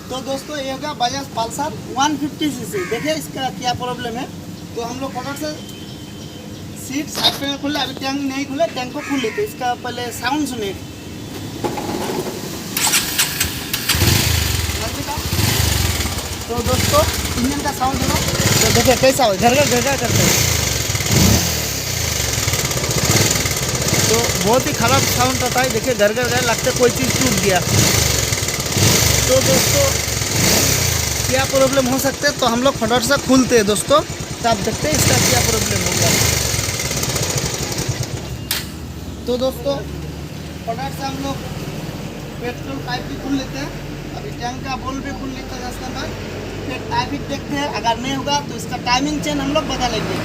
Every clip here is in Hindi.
तो दोस्तों ये होगा बजाज पल्सर 150 सीसी। देखिए इसका क्या प्रॉब्लम है। तो हम लोग फटाफट से सीट साइड पे खुले, अभी टैंक नहीं खुले, टैंक को खुल लेते। इसका पहले साउंड सुनिए। तो दोस्तों इंजन का साउंड सुनो, तो देखिए कैसा हो, घरघर घरघर करते हैं। तो बहुत ही खराब साउंड आता है। देखिए घरघर घरघर लगता है कोई चीज़ टूट गया। तो दोस्तों क्या प्रॉब्लम हो सकते हैं, तो हम लोग फटाफट से खुलते हैं दोस्तों, तो आप देखते हैं इसका क्या प्रॉब्लम होगा। तो दोस्तों फटाफट से हम लोग पेट्रोल पाइप भी खुल लेते हैं, अभी टैंक का बोल भी खुल लेते हैं 10 नंबर। फिर ट्रैफिक देखते हैं, अगर नहीं होगा तो इसका टाइमिंग चेन हम लोग बदलेंगे।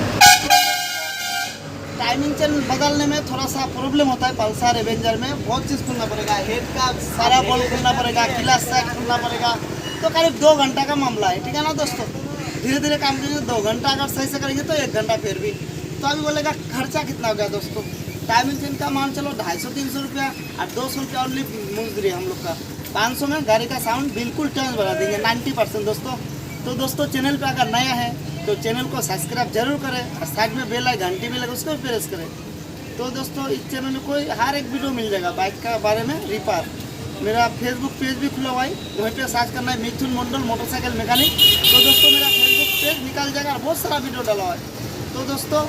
टाइमिंग चेन बदलने में थोड़ा सा प्रॉब्लम होता है। पल्सर एवेंजर में बहुत चीज़ खुलना पड़ेगा, हेड का सारा बॉल खुलना पड़ेगा, क्लच साइड खुलना पड़ेगा। तो करीब 2 घंटा का मामला है, ठीक है ना दोस्तों। धीरे धीरे काम करेंगे, 2 घंटा अगर सही से करेंगे तो 1 घंटा फिर भी। तो अभी बोलेगा खर्चा कितना हो गया दोस्तों। टाइमिंग चेन का मान चलो 250-300 रुपया और 200 रुपया ओनली मुजरी हम लोग का। 500 में गाड़ी का साउंड बिल्कुल टर्न बढ़ा देंगे 90% दोस्तों। तो दोस्तों चैनल पर अगर नया है तो चैनल को सब्सक्राइब जरूर करें और साइड में बेल आइकन घंटी भी लगे उसको भी प्रेस करें। तो दोस्तों इस चैनल में कोई हर एक वीडियो मिल जाएगा बाइक का बारे में रिपेयर। मेरा फेसबुक पेज भी खुला हुआ है, वहीं पे सर्च करना है मिथुन मंडल मोटरसाइकिल मैकेनिक। तो दोस्तों मेरा फेसबुक पेज निकल जाएगा, बहुत सारा वीडियो डाला हुआ है। तो दोस्तों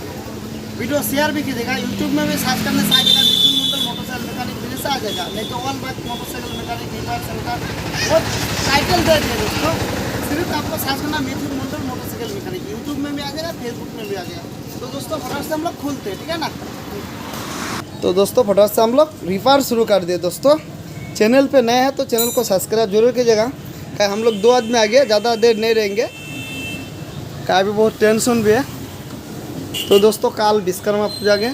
वीडियो शेयर भी कीजिएगा, यूट्यूब में भी सर्च करने से आ जाएगा मिथुन मंडल मोटरसाइकिल मैकेनिक, मेरे से आ जाएगा। नहीं तो all bike motorcycle mechanic repair centre बहुत टाइटल दे दिए दोस्तों। सिर्फ आपको सर्च करना मिथुन मंडल मोटरसाइकिल मैकेनिक, यूट्यूब में भी आ जाएगा, फेसबुक में भी आ जाएगा। तो दोस्तों फटाफट से हम लोग खुलते हैं, ठीक है ना। तो दोस्तों फटाफट से हम लोग रिपेयर शुरू कर दिए दोस्तों। चैनल पे नए हैं तो चैनल को सब्सक्राइब जरूर कीजिएगा। क्या हम लोग 2 आदमी आ गए, ज़्यादा देर नहीं रहेंगे, क्या भी बहुत टेंशन भी है। तो दोस्तों कल विश्वकर्मा पूजा के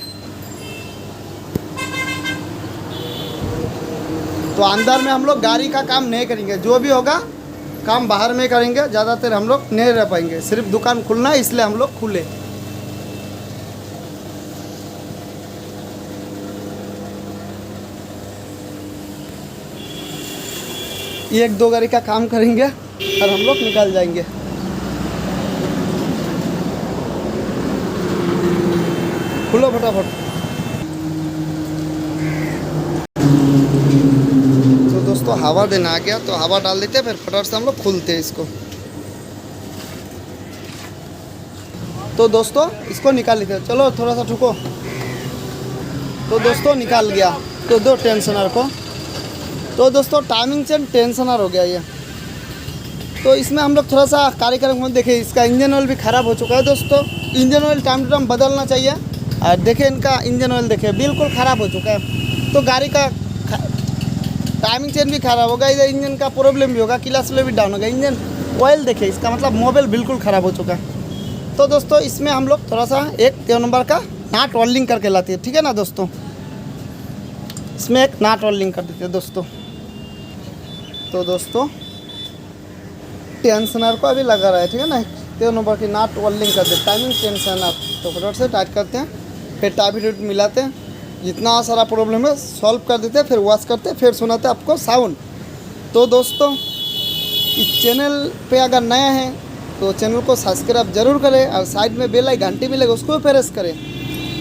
तो अंदर में हम लोग गाड़ी का काम नहीं करेंगे, जो भी होगा काम बाहर में करेंगे। ज़्यादातर हम लोग नहीं रह पाएंगे, सिर्फ दुकान खुलना है इसलिए हम लोग खुले। एक 2 गाड़ी का काम करेंगे और हम लोग निकल जाएंगे। खुलो फटाफट। तो दोस्तों हवा देना आ गया, तो हवा डाल देते हैं, फिर फटाफट से हम लोग खोलते हैं इसको। तो दोस्तों इसको निकाल लेते हैं, चलो थोड़ा सा ठुको। तो दोस्तों निकाल गया। तो दो टेंशनर को। तो दोस्तों टाइमिंग चेन टेंशनर हो गया ये। तो इसमें हम लोग थोड़ा सा कार्यक्रम में देखिए, इसका इंजन ऑयल भी ख़राब हो चुका है दोस्तों। Engine oil time to time बदलना चाहिए। और देखिए इनका इंजन ऑयल देखिए बिल्कुल ख़राब हो चुका है। तो गाड़ी का टाइमिंग चेन भी ख़राब होगा, इधर इंजन का प्रॉब्लम भी होगा, क्लच भी डाउन होगा। इंजन ऑयल देखिए, इसका मतलब मोबाइल बिल्कुल ख़राब हो चुका है। तो दोस्तों इसमें हम लोग थोड़ा सा 1 नंबर का नाट वेल्डिंग करके लाते हैं, ठीक है ना दोस्तों। इसमें एक नाट वेल्डिंग कर देते हैं दोस्तों। तो दोस्तों टेंशनर को अभी लगा रहा है, ठीक है ना। 1 नंबर की नाट वेल्डिंग कर दे, टाइमिंग टेंशनर। तो फटाफट से टाइट करते हैं, फिर टाइट मिलाते हैं, जितना सारा प्रॉब्लम है सॉल्व कर देते हैं, फिर वॉश करते हैं, फिर सुनाते हैं आपको साउंड। तो दोस्तों इस चैनल पे अगर नया है तो चैनल को सब्सक्राइब जरूर करें और साइड में बेल आइकन घंटी भी लगे उसको भी प्रेस करें।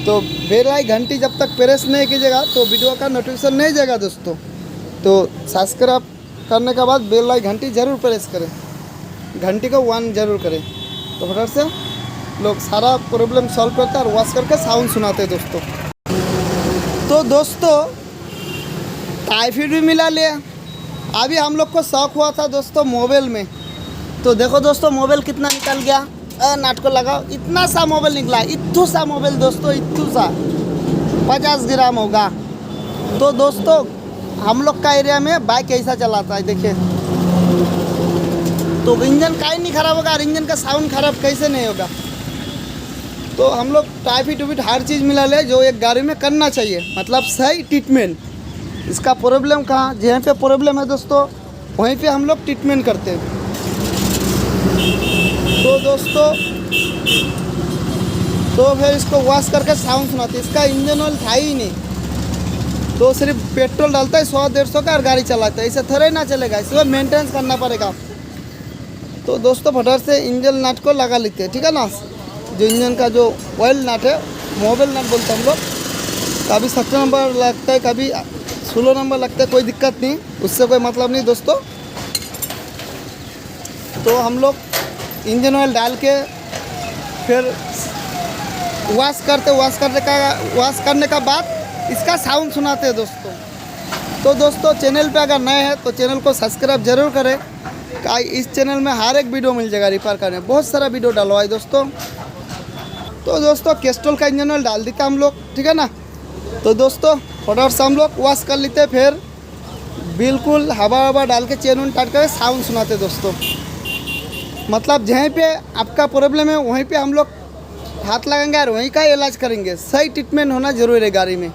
तो बेल आइकन घंटी जब तक प्रेस नहीं कीजिएगा तो वीडियो का नोटिफिकेशन नहीं जाएगा दोस्तों। तो सब्सक्राइब करने के बाद बेल आइकन घंटी जरूर प्रेस करें, घंटी को 1 जरूर करें। तो फटाफट से लोग सारा प्रॉब्लम सॉल्व करते हैं और वॉश करके साउंड सुनाते हैं दोस्तों। तो दोस्तों टाइफाइड भी मिला लिया। अभी हम लोग को शौक हुआ था दोस्तों मोबाइल में। तो देखो दोस्तों मोबाइल कितना निकल गया, नाट को लगाओ, इतना सा मोबाइल निकला, इतू सा मोबाइल दोस्तों, इतू सा 50 ग्राम होगा। तो दोस्तों हम लोग का एरिया में बाइक ऐसा चलाता है देखिए। तो इंजन का ही नहीं खराब होगा और इंजन का साउंड खराब कैसे नहीं होगा। तो हम लोग टाइफाइड टूफिट हर चीज़ मिला ले जो एक गाड़ी में करना चाहिए, मतलब सही ट्रीटमेंट। इसका प्रॉब्लम कहाँ, जहाँ पे प्रॉब्लम है दोस्तों वहीं पे हम लोग ट्रीटमेंट करते हैं। तो दोस्तों तो फिर इसको वॉश करके साउंड सुनाते हैं। इसका इंजन ऑयल था ही नहीं, तो सिर्फ पेट्रोल डालता है 100-150 का और गाड़ी चलाता है, ऐसे थोड़े ना चलेगा, इसमें मेंटेनेंस करना पड़ेगा। तो दोस्तों फटाफट से इंजन नट को लगा लेते हैं, ठीक है ना। जो इंजन का जो ऑयल नट है, मोबाइल नट बोलते हैं हम लोग, कभी 7 नंबर लगता है, कभी 16 नंबर लगता है, कोई दिक्कत नहीं, उससे कोई मतलब नहीं दोस्तों। तो हम लोग इंजन ऑयल डाल के फिर वॉश करने का बाद इसका साउंड सुनाते हैं दोस्तों। तो दोस्तों चैनल पे अगर नए हैं तो चैनल को सब्सक्राइब जरूर करें। इस चैनल में हर एक वीडियो मिल जाएगा रिपेयर करने, बहुत सारा वीडियो डलवाए दोस्तों। तो दोस्तों कैस्ट्रॉल का इंजन ऑयल डाल देते हम लोग, ठीक है ना। तो दोस्तों फटाफट से हम लोग वॉश कर लेते हैं, फिर बिल्कुल हवा डाल के चेन उन टाइट करके साउंड सुनाते दोस्तों। मतलब जहीं पे आपका प्रॉब्लम है वहीं पे हम लोग हाथ लगाएंगे और वहीं का इलाज करेंगे। सही ट्रीटमेंट होना जरूरी है गाड़ी में।